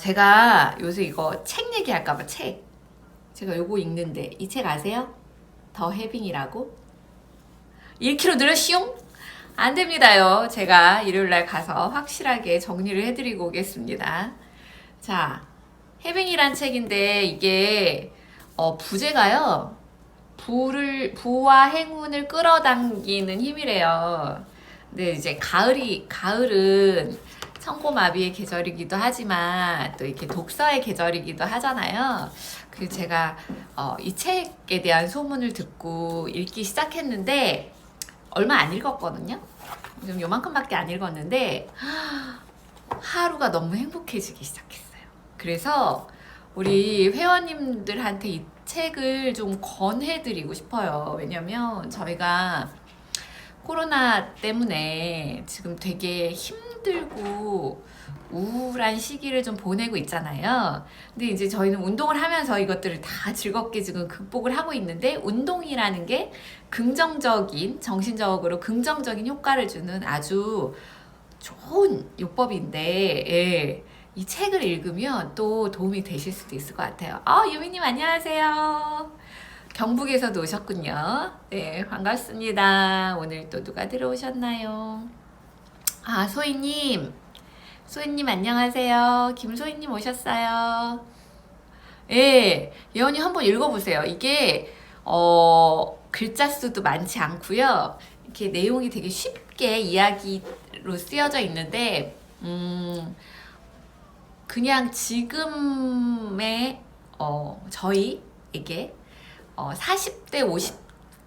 제가 요새 이거 책 얘기할까봐 제가 요거 읽는데 이 책 아세요? 더 해빙이라고? 1kg 늘었시용? 안 됩니다요. 제가 일요일날 가서 확실하게 정리를 해드리고 오겠습니다. 자, 해빙이란 책인데 이게 부제가요. 부와 행운을 끌어당기는 힘이래요. 근데 이제 가을은 천고마비의 계절이기도 하지만 또 이렇게 독서의 계절이기도 하잖아요. 그 제가 이 책에 대한 소문을 듣고 읽기 시작했는데 얼마 안 읽었거든요. 좀 요만큼밖에 안 읽었는데 하루가 너무 행복해지기 시작했어요. 그래서 우리 회원님들한테 이 책을 좀 권해드리고 싶어요. 왜냐면 저희가 코로나 때문에 지금 되게 힘들고 우울한 시기를 좀 보내고 있잖아요. 근데 이제 저희는 운동을 하면서 이것들을 다 즐겁게 지금 극복을 하고 있는데, 운동이라는 게 정신적으로 긍정적인 효과를 주는 아주 좋은 요법인데, 예, 이 책을 읽으면 또 도움이 되실 수도 있을 것 같아요. 유미님 안녕하세요. 경북에서도 오셨군요. 네, 반갑습니다. 오늘 또 누가 들어오셨나요? 소희님 안녕하세요. 김소희님 오셨어요. 예, 예언이 한번 읽어보세요. 이게 글자 수도 많지 않고요. 이렇게 내용이 되게 쉽게 이야기로 쓰여져 있는데, 그냥 지금의 저희에게 40대,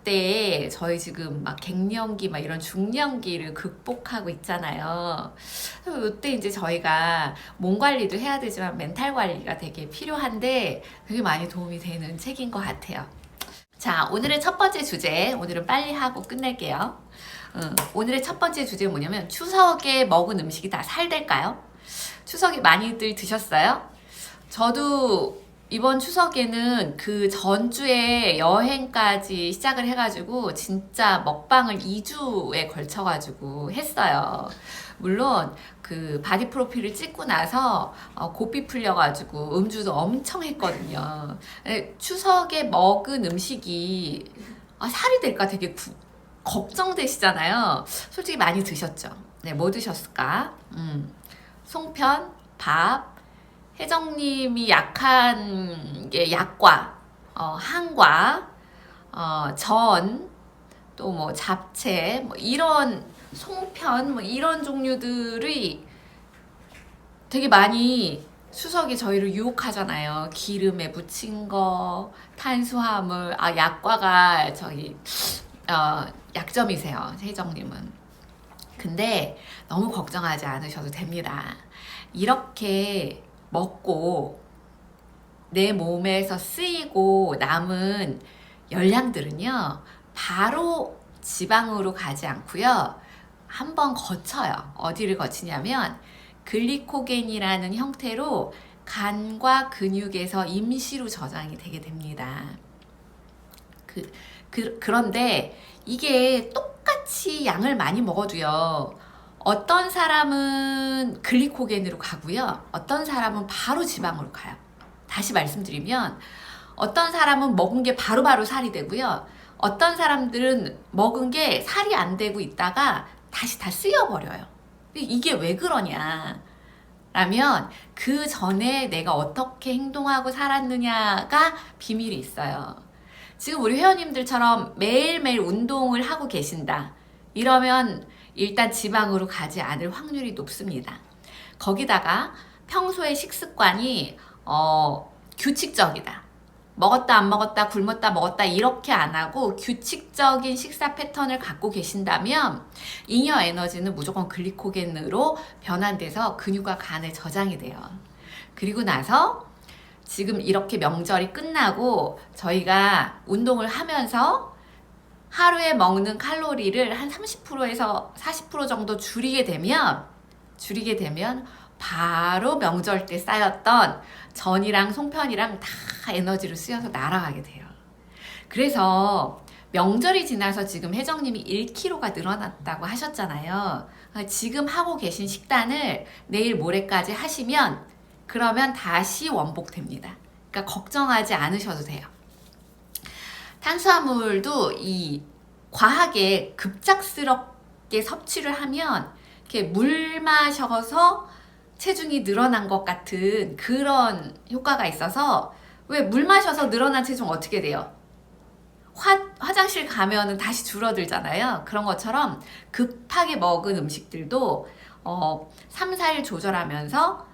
50대에 저희 지금 막 갱년기 막 이런 중년기를 극복하고 있잖아요. 이때 이제 저희가 몸 관리도 해야 되지만 멘탈 관리가 되게 필요한데 되게 많이 도움이 되는 책인 것 같아요. 자, 오늘의 첫 번째 주제, 오늘은 빨리 하고 끝낼게요. 오늘의 첫 번째 주제는 뭐냐면, 추석에 먹은 음식이 다 살될까요? 추석에 많이들 드셨어요? 저도 이번 추석에는 그 전주에 여행까지 시작을 해가지고 진짜 먹방을 2주에 걸쳐가지고 했어요. 물론 그 바디 프로필을 찍고 나서 고삐 풀려가지고 음주도 엄청 했거든요. 추석에 먹은 음식이 살이 될까 되게 걱정되시잖아요. 솔직히 많이 드셨죠? 네, 뭐 드셨을까? 송편, 밥, 혜정님이 약한 게 약과, 한과, 전, 또 뭐 잡채, 뭐 이런 송편, 뭐 이런 종류들이 되게 많이 추석이 저희를 유혹하잖아요. 기름에 묻힌 거, 탄수화물, 약과가 약점이세요, 혜정님은. 근데 너무 걱정하지 않으셔도 됩니다. 이렇게 먹고 내 몸에서 쓰이고 남은 열량들은요, 바로 지방으로 가지 않고요, 한번 거쳐요. 어디를 거치냐면 글리코겐이라는 형태로 간과 근육에서 임시로 저장이 되게 됩니다. 그런데 이게 똑같이 양을 많이 먹어도요, 어떤 사람은 글리코겐으로 가고요, 어떤 사람은 바로 지방으로 가요. 다시 말씀드리면, 어떤 사람은 먹은 게 바로바로 살이 되고요, 어떤 사람들은 먹은 게 살이 안 되고 있다가 다시 다 쓰여버려요. 이게 왜 그러냐 라면, 그 전에 내가 어떻게 행동하고 살았느냐가 비밀이 있어요. 지금 우리 회원님들처럼 매일매일 운동을 하고 계신다 이러면 일단 지방으로 가지 않을 확률이 높습니다. 거기다가 평소의 식습관이 규칙적이다. 먹었다 안 먹었다, 굶었다 먹었다 이렇게 안 하고 규칙적인 식사 패턴을 갖고 계신다면 잉여 에너지는 무조건 글리코겐으로 변환돼서 근육과 간에 저장이 돼요. 그리고 나서 지금 이렇게 명절이 끝나고 저희가 운동을 하면서 하루에 먹는 칼로리를 한 30%에서 40% 정도 줄이게 되면 바로 명절 때 쌓였던 전이랑 송편이랑 다 에너지로 쓰여서 날아가게 돼요. 그래서 명절이 지나서 지금 혜정님이 1kg가 늘어났다고 하셨잖아요. 지금 하고 계신 식단을 내일 모레까지 하시면 그러면 다시 원복됩니다. 그러니까 걱정하지 않으셔도 돼요. 탄수화물도 이 과하게 급작스럽게 섭취를 하면 이렇게 물 마셔서 체중이 늘어난 것 같은 그런 효과가 있어서, 왜 물 마셔서 늘어난 체중 어떻게 돼요? 화장실 가면은 다시 줄어들잖아요. 그런 것처럼 급하게 먹은 음식들도 3, 4일 조절하면서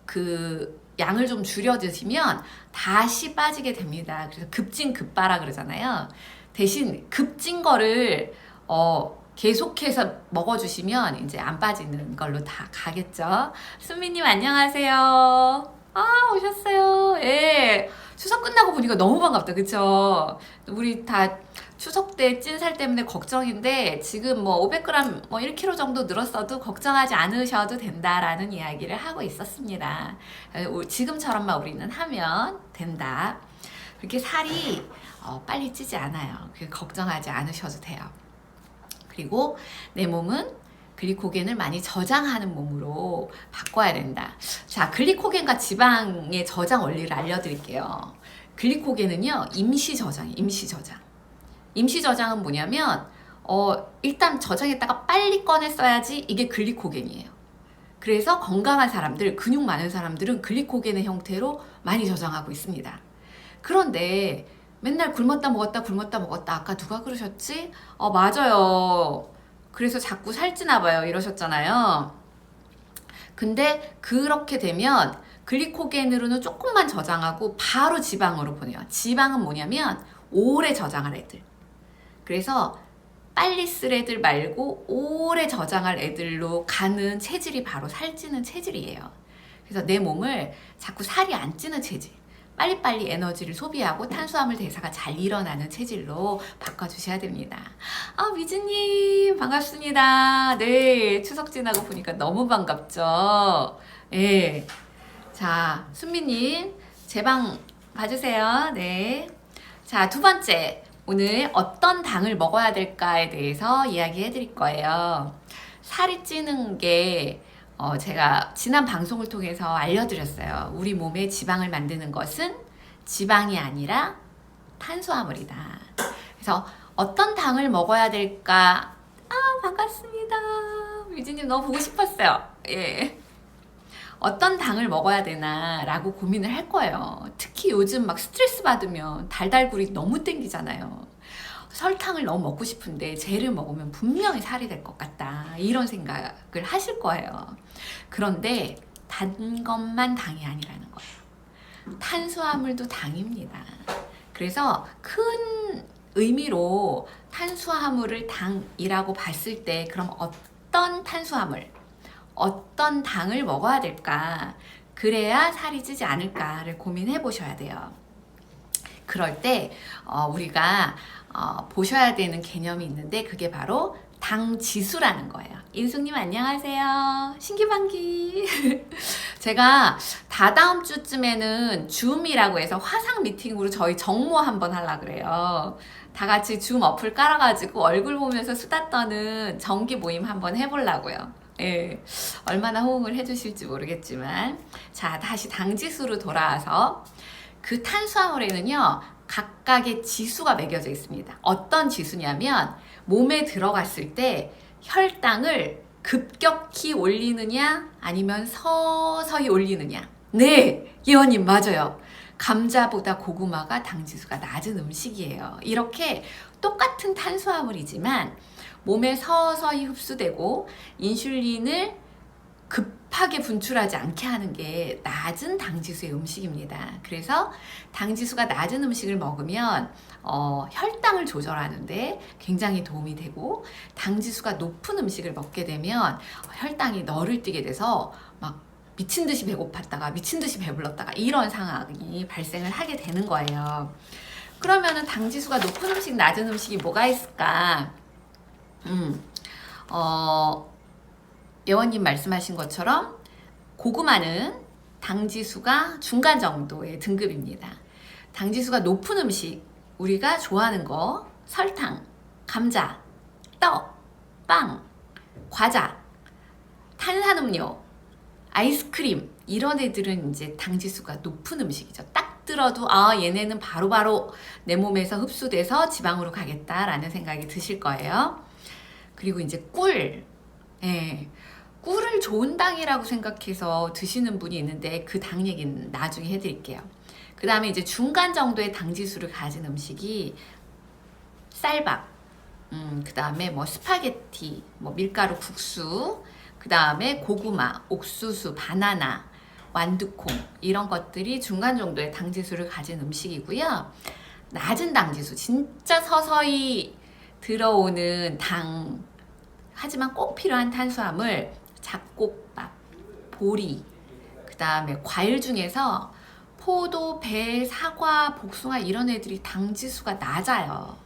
그 양을 좀 줄여 드시면 다시 빠지게 됩니다. 그래서 급진급바라 그러잖아요. 대신 급진 거를 계속해서 먹어주시면 이제 안 빠지는 걸로 다 가겠죠. 순미님 안녕하세요. 아, 오셨어요. 예. 추석 끝나고 보니까 너무 반갑다. 그쵸? 우리 다 추석 때 찐살 때문에 걱정인데 지금 뭐 500g 뭐 1kg 정도 늘었어도 걱정하지 않으셔도 된다라는 이야기를 하고 있었습니다. 지금처럼만 우리는 하면 된다. 그렇게 살이 빨리 찌지 않아요. 걱정하지 않으셔도 돼요. 그리고 내 몸은 글리코겐을 많이 저장하는 몸으로 바꿔야 된다. 자, 글리코겐과 지방의 저장 원리를 알려드릴게요. 글리코겐은요, 임시 저장이에요. 임시 저장. 임시 저장은 뭐냐면 일단 저장했다가 빨리 꺼내 써야지 이게 글리코겐이에요. 그래서 건강한 사람들, 근육 많은 사람들은 글리코겐의 형태로 많이 저장하고 있습니다. 그런데 맨날 굶었다 먹었다 굶었다 먹었다, 아까 누가 그러셨지? 맞아요. 그래서 자꾸 살찌나 봐요 이러셨잖아요. 근데 그렇게 되면 글리코겐으로는 조금만 저장하고 바로 지방으로 보내요. 지방은 뭐냐면 오래 저장할 애들. 그래서 빨리 쓸 애들 말고 오래 저장할 애들로 가는 체질이 바로 살찌는 체질이에요. 그래서 내 몸을 자꾸 살이 안 찌는 체질, 빨리빨리 에너지를 소비하고 탄수화물 대사가 잘 일어나는 체질로 바꿔주셔야 됩니다. 미즈님 반갑습니다. 네, 추석 지나고 보니까 너무 반갑죠. 예. 자, 순미님 제 방 봐주세요. 네. 자, 두 번째, 오늘 어떤 당을 먹어야 될까에 대해서 이야기해 드릴 거예요. 살이 찌는 게 제가 지난 방송을 통해서 알려드렸어요. 우리 몸에 지방을 만드는 것은 지방이 아니라 탄수화물이다. 그래서 어떤 당을 먹어야 될까? 반갑습니다. 미진님 너무 보고 싶었어요. 예. 어떤 당을 먹어야 되나 라고 고민을 할 거예요. 특히 요즘 막 스트레스 받으면 달달구리 너무 땡기잖아요. 설탕을 너무 먹고 싶은데 젤을 먹으면 분명히 살이 될 것 같다, 이런 생각을 하실 거예요. 그런데 단 것만 당이 아니라는 거예요. 탄수화물도 당입니다. 그래서 큰 의미로 탄수화물을 당이라고 봤을 때, 그럼 어떤 탄수화물, 어떤 당을 먹어야 될까, 그래야 살이 찌지 않을까를 고민해 보셔야 돼요. 그럴 때 우리가 보셔야 되는 개념이 있는데, 그게 바로 당 지수라는 거예요. 인숙님 안녕하세요. 신기반기. 제가 다다음 주쯤에는 줌이라고 해서 화상 미팅으로 저희 정모 한번 하려고 그래요. 다 같이 줌 어플 깔아가지고 얼굴 보면서 수다 떠는 정기 모임 한번 해보려고요. 예, 얼마나 호응을 해주실지 모르겠지만, 자, 다시 당지수로 돌아와서 그 탄수화물에는요 각각의 지수가 매겨져 있습니다. 어떤 지수냐면, 몸에 들어갔을 때 혈당을 급격히 올리느냐 아니면 서서히 올리느냐. 네, 예원님 맞아요. 감자보다 고구마가 당지수가 낮은 음식이에요. 이렇게 똑같은 탄수화물이지만 몸에 서서히 흡수되고 인슐린을 급하게 분출하지 않게 하는 게 낮은 당지수의 음식입니다. 그래서 당지수가 낮은 음식을 먹으면 혈당을 조절하는데 굉장히 도움이 되고, 당지수가 높은 음식을 먹게 되면 혈당이 너를 띠게 돼서 막 미친 듯이 배고팠다가 미친 듯이 배불렀다가 이런 상황이 발생을 하게 되는 거예요. 그러면은 당지수가 높은 음식, 낮은 음식이 뭐가 있을까? 예원님 말씀하신 것처럼 고구마는 당지수가 중간 정도의 등급입니다. 당지수가 높은 음식, 우리가 좋아하는 거, 설탕, 감자, 떡, 빵, 과자, 탄산음료, 아이스크림, 이런 애들은 이제 당지수가 높은 음식이죠. 딱 들어도 아 얘네는 바로바로 내 몸에서 흡수돼서 지방으로 가겠다라는 생각이 드실 거예요. 그리고 이제 꿀. 예. 꿀을 좋은 당이라고 생각해서 드시는 분이 있는데 그 당 얘기는 나중에 해드릴게요. 그 다음에 이제 중간 정도의 당지수를 가진 음식이 쌀밥, 그 다음에 뭐 스파게티, 뭐 밀가루 국수, 그 다음에 고구마, 옥수수, 바나나, 완두콩 이런 것들이 중간 정도의 당지수를 가진 음식이고요. 낮은 당지수, 진짜 서서히 들어오는 당, 하지만 꼭 필요한 탄수화물, 잡곡밥, 보리, 그 다음에 과일 중에서 포도, 배, 사과, 복숭아 이런 애들이 당지수가 낮아요.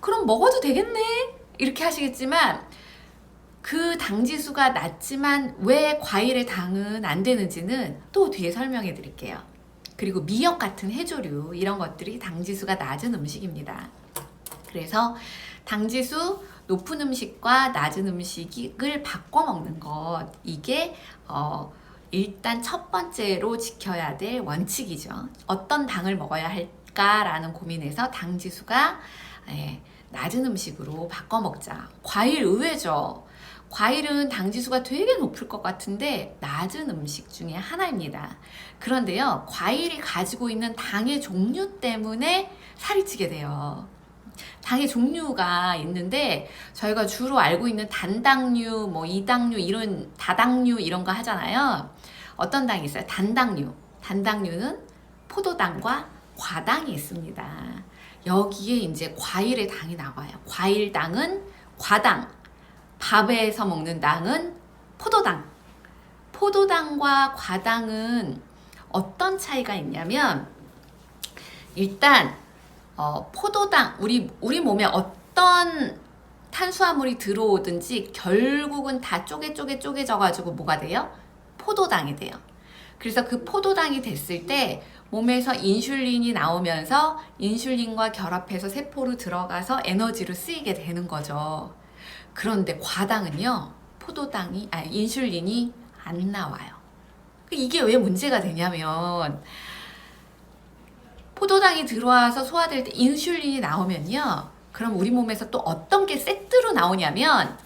그럼 먹어도 되겠네? 이렇게 하시겠지만 그 당지수가 낮지만 왜 과일의 당은 안 되는지는 또 뒤에 설명해 드릴게요. 그리고 미역 같은 해조류 이런 것들이 당지수가 낮은 음식입니다. 그래서 당지수 높은 음식과 낮은 음식을 바꿔 먹는 것, 이게 일단 첫 번째로 지켜야 될 원칙이죠. 어떤 당을 먹어야 할까라는 고민에서 당지수가 낮은 음식으로 바꿔 먹자. 과일 의외죠. 과일은 당지수가 되게 높을 것 같은데 낮은 음식 중에 하나입니다. 그런데요, 과일이 가지고 있는 당의 종류 때문에 살이 찌게 돼요. 당의 종류가 있는데 저희가 주로 알고 있는 단당류, 뭐 이당류, 이런 다당류 이런 거 하잖아요. 어떤 당이 있어요? 단당류. 단당류는 포도당과 과당이 있습니다. 여기에 이제 과일의 당이 나와요. 과일당은 과당, 밥에서 먹는 당은 포도당. 포도당과 과당은 어떤 차이가 있냐면 일단 포도당, 우리 몸에 어떤 탄수화물이 들어오든지 결국은 다 쪼개져가지고 뭐가 돼요? 포도당이 돼요. 그래서 그 포도당이 됐을 때 몸에서 인슐린이 나오면서 인슐린과 결합해서 세포로 들어가서 에너지로 쓰이게 되는 거죠. 그런데 과당은요, 인슐린이 안 나와요. 이게 왜 문제가 되냐면 포도당이 들어와서 소화될 때 인슐린이 나오면요, 그럼 우리 몸에서 또 어떤 게 세트로 나오냐면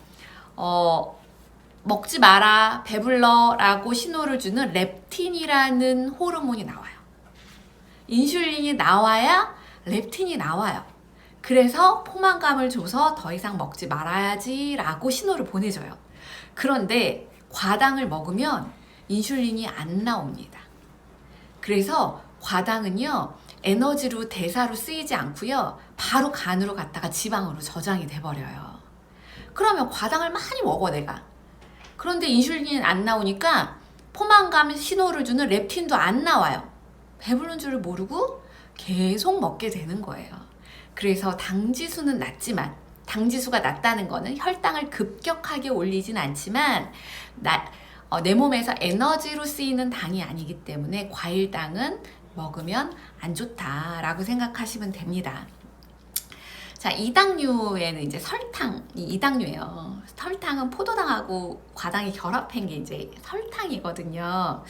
먹지 마라, 배불러 라고 신호를 주는 렙틴이라는 호르몬이 나와요. 인슐린이 나와야 렙틴이 나와요. 그래서 포만감을 줘서 더 이상 먹지 말아야지 라고 신호를 보내줘요. 그런데 과당을 먹으면 인슐린이 안 나옵니다. 그래서 과당은요, 에너지로 대사로 쓰이지 않고요, 바로 간으로 갔다가 지방으로 저장이 돼버려요. 그러면 과당을 많이 먹어 내가. 그런데 인슐린이 안 나오니까 포만감 신호를 주는 렙틴도 안 나와요. 배부른 줄을 모르고 계속 먹게 되는 거예요. 그래서 당지수는 낮지만, 당지수가 낮다는 거는 혈당을 급격하게 올리진 않지만 내 몸에서 에너지로 쓰이는 당이 아니기 때문에 과일당은 먹으면 안 좋다라고 생각하시면 됩니다. 자, 이당류에는 이제 설탕이 이당류예요. 설탕은 포도당하고 과당이 결합한 게 이제 설탕이거든요.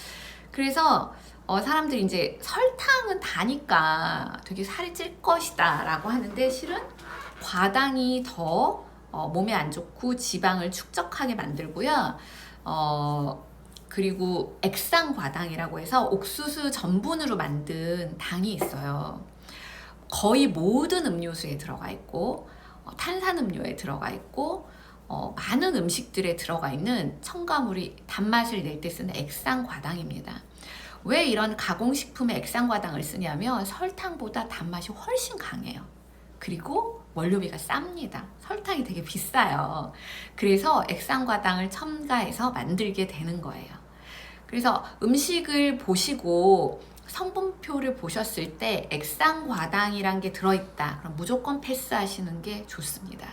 그래서 사람들이 이제 설탕은 다니까 되게 살이 찔 것이다 라고 하는데, 실은 과당이 더 몸에 안 좋고 지방을 축적하게 만들고요. 그리고 액상과당이라고 해서 옥수수 전분으로 만든 당이 있어요. 거의 모든 음료수에 들어가 있고 탄산음료에 들어가 있고 많은 음식들에 들어가 있는 첨가물이 단맛을 낼 때 쓰는 액상과당입니다. 왜 이런 가공식품에 액상과당을 쓰냐면 설탕보다 단맛이 훨씬 강해요. 그리고 원료비가 쌉니다. 설탕이 되게 비싸요. 그래서 액상과당을 첨가해서 만들게 되는 거예요. 그래서 음식을 보시고 성분표를 보셨을 때 액상과당이란 게 들어있다, 그럼 무조건 패스하시는 게 좋습니다.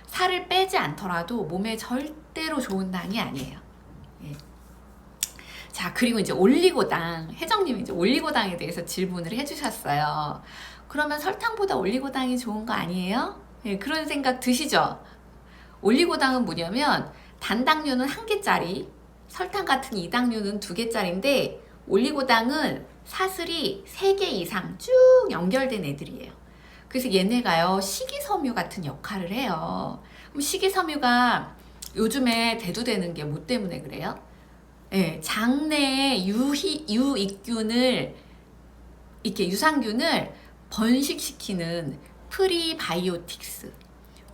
살을 빼지 않더라도 몸에 절대로 좋은 당이 아니에요. 예. 자, 그리고 이제 올리고당, 혜정님이 이제 올리고당에 대해서 질문을 해주셨어요. 그러면 설탕보다 올리고당이 좋은 거 아니에요? 예, 그런 생각 드시죠? 올리고당은 뭐냐면 단당류는 1개짜리, 설탕 같은 이당류는 2개짜리인데 올리고당은 사슬이 3개 이상 쭉 연결된 애들이에요. 그래서 얘네가요 식이섬유 같은 역할을 해요. 그럼 식이섬유가 요즘에 대두되는 게 뭐 때문에 그래요? 예, 장내에 유익균을 이렇게 유산균을 번식시키는 프리바이오틱스,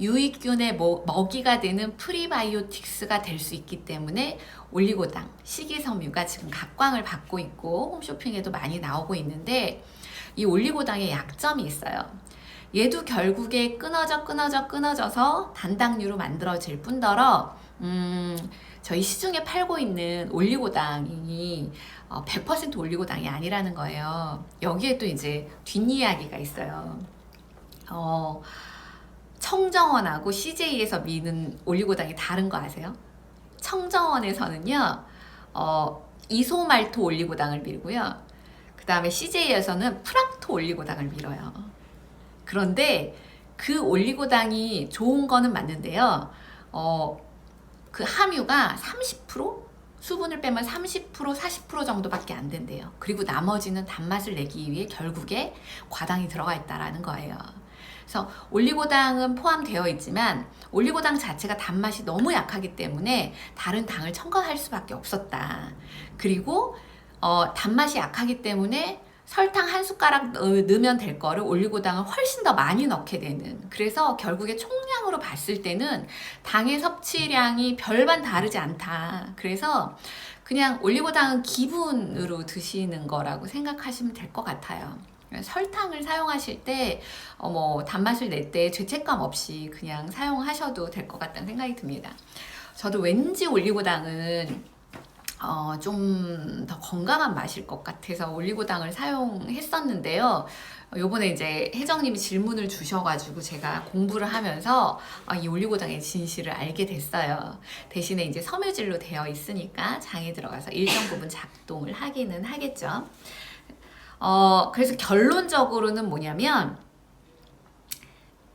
유익균의 먹이가 되는 프리바이오틱스가 될 수 있기 때문에 올리고당, 식이섬유가 지금 각광을 받고 있고 홈쇼핑에도 많이 나오고 있는데, 이 올리고당에 약점이 있어요. 얘도 결국에 끊어져서 단당류로 만들어질 뿐더러 저희 시중에 팔고 있는 올리고당이 100% 올리고당이 아니라는 거예요. 여기에 또 이제 뒷이야기가 있어요. 청정원하고 CJ에서 미는 올리고당이 다른 거 아세요? 청정원에서는요 이소말토 올리고당을 밀고요, 그 다음에 CJ에서는 프락토 올리고당을 밀어요. 그런데 그 올리고당이 좋은 거는 맞는데요, 그 함유가 30%? 수분을 빼면 30%, 40% 정도밖에 안 된대요. 그리고 나머지는 단맛을 내기 위해 결국에 과당이 들어가 있다라는 거예요. 그래서 올리고당은 포함되어 있지만 올리고당 자체가 단맛이 너무 약하기 때문에 다른 당을 첨가할 수밖에 없었다. 그리고 단맛이 약하기 때문에 설탕 1숟가락 넣으면 될 거를 올리고당을 훨씬 더 많이 넣게 되는, 그래서 결국에 총량으로 봤을 때는 당의 섭취량이 별반 다르지 않다. 그래서 그냥 올리고당은 기분으로 드시는 거라고 생각하시면 될 것 같아요. 설탕을 사용하실 때 단맛을 낼 때 죄책감 없이 그냥 사용하셔도 될 것 같다는 생각이 듭니다. 저도 왠지 올리고당은 좀 더 건강한 맛일 것 같아서 올리고당을 사용했었는데요. 요번에 이제 혜정님이 질문을 주셔가지고 제가 공부를 하면서 이 올리고당의 진실을 알게 됐어요. 대신에 이제 섬유질로 되어 있으니까 장에 들어가서 일정 부분 작동을 하기는 하겠죠. 그래서 결론적으로는 뭐냐면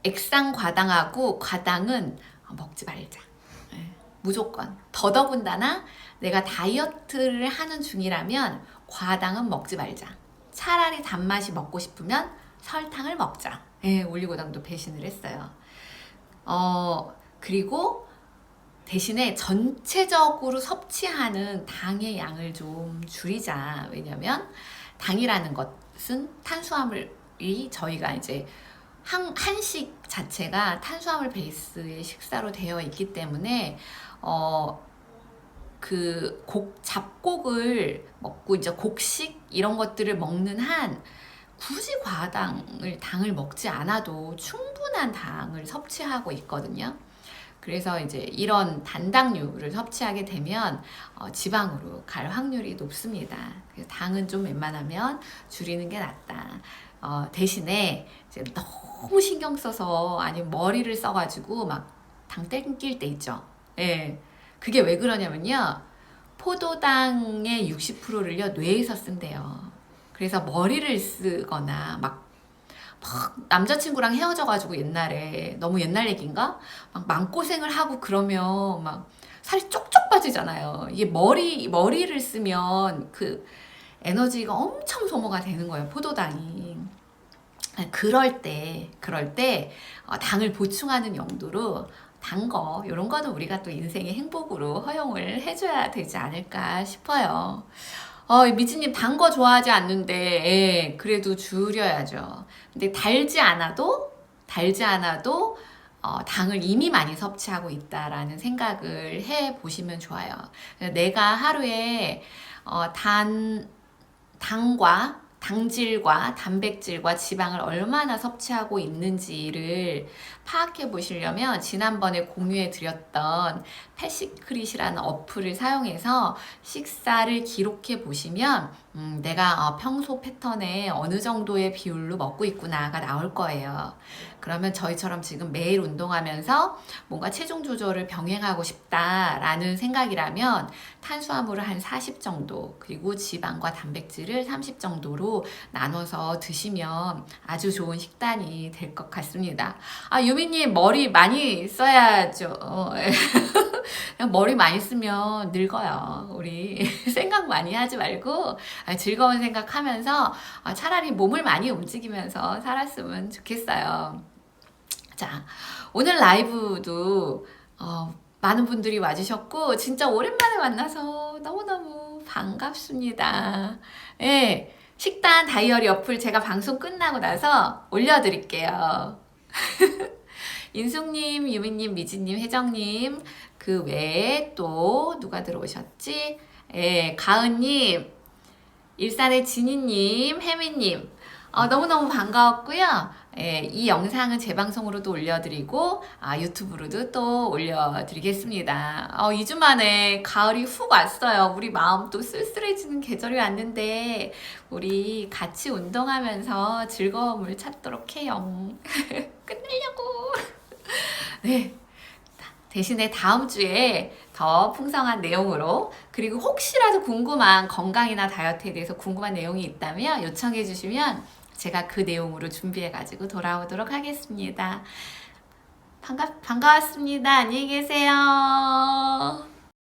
액상 과당하고 과당은 먹지 말자. 무조건. 더더군다나 내가 다이어트를 하는 중이라면 과당은 먹지 말자. 차라리 단맛이 먹고 싶으면 설탕을 먹자. 올리고당도 배신을 했어요. 그리고 대신에 전체적으로 섭취하는 당의 양을 좀 줄이자. 왜냐면 당이라는 것은 탄수화물이 저희가 이제 한식 자체가 탄수화물 베이스의 식사로 되어 있기 때문에 그 잡곡을 먹고 이제 곡식 이런 것들을 먹는 한 굳이 당을 먹지 않아도 충분한 당을 섭취하고 있거든요. 그래서 이제 이런 단당류를 섭취하게 되면 지방으로 갈 확률이 높습니다. 그래서 당은 좀 웬만하면 줄이는 게 낫다. 대신에 이제 너무 신경 써서 아니면 머리를 써가지고 막 당 땡길 때 있죠. 예. 그게 왜 그러냐면요, 포도당의 60%를요 뇌에서 쓴대요. 그래서 머리를 쓰거나 막 남자친구랑 헤어져가지고 옛날에, 너무 옛날 얘기인가? 막 마음고생을 하고 그러면 막 살이 쪽쪽 빠지잖아요. 이게 머리를 쓰면 그 에너지가 엄청 소모가 되는 거예요, 포도당이. 그럴 때 당을 보충하는 용도로 단 거, 이런 거는 우리가 또 인생의 행복으로 허용을 해줘야 되지 않을까 싶어요. 미지님 단 거 좋아하지 않는데, 그래도 줄여야죠. 근데 달지 않아도 당을 이미 많이 섭취하고 있다라는 생각을 해 보시면 좋아요. 내가 하루에 당질과 단백질과 지방을 얼마나 섭취하고 있는지를 파악해 보시려면 지난번에 공유해 드렸던 패시크릿이라는 어플을 사용해서 식사를 기록해 보시면 내가 평소 패턴에 어느 정도의 비율로 먹고 있구나가 나올 거예요. 그러면 저희처럼 지금 매일 운동하면서 뭔가 체중 조절을 병행하고 싶다라는 생각이라면 탄수화물을 한 40 정도, 그리고 지방과 단백질을 30 정도로 나눠서 드시면 아주 좋은 식단이 될 것 같습니다. 유미님 머리 많이 써야죠. 그냥 머리 많이 쓰면 늙어요. 우리 생각 많이 하지 말고 즐거운 생각하면서 차라리 몸을 많이 움직이면서 살았으면 좋겠어요. 자, 오늘 라이브도 많은 분들이 와주셨고 진짜 오랜만에 만나서 너무너무 반갑습니다. 예, 식단 다이어리 어플 제가 방송 끝나고 나서 올려드릴게요. 인숙님, 유미님, 미지님, 혜정님, 그 외에 또 누가 들어오셨지? 예, 가은님, 일산의 진희님, 혜미님, 너무너무 반가웠고요. 예, 이 영상은 재방송으로도 올려드리고 유튜브로도 또 올려드리겠습니다. 2주 만에 가을이 훅 왔어요. 우리 마음 또 쓸쓸해지는 계절이 왔는데 우리 같이 운동하면서 즐거움을 찾도록 해요. 끝내려고. 네. 대신에 다음 주에 더 풍성한 내용으로, 그리고 혹시라도 궁금한 건강이나 다이어트에 대해서 궁금한 내용이 있다면 요청해 주시면 제가 그 내용으로 준비해 가지고 돌아오도록 하겠습니다. 반가웠습니다. 안녕히 계세요.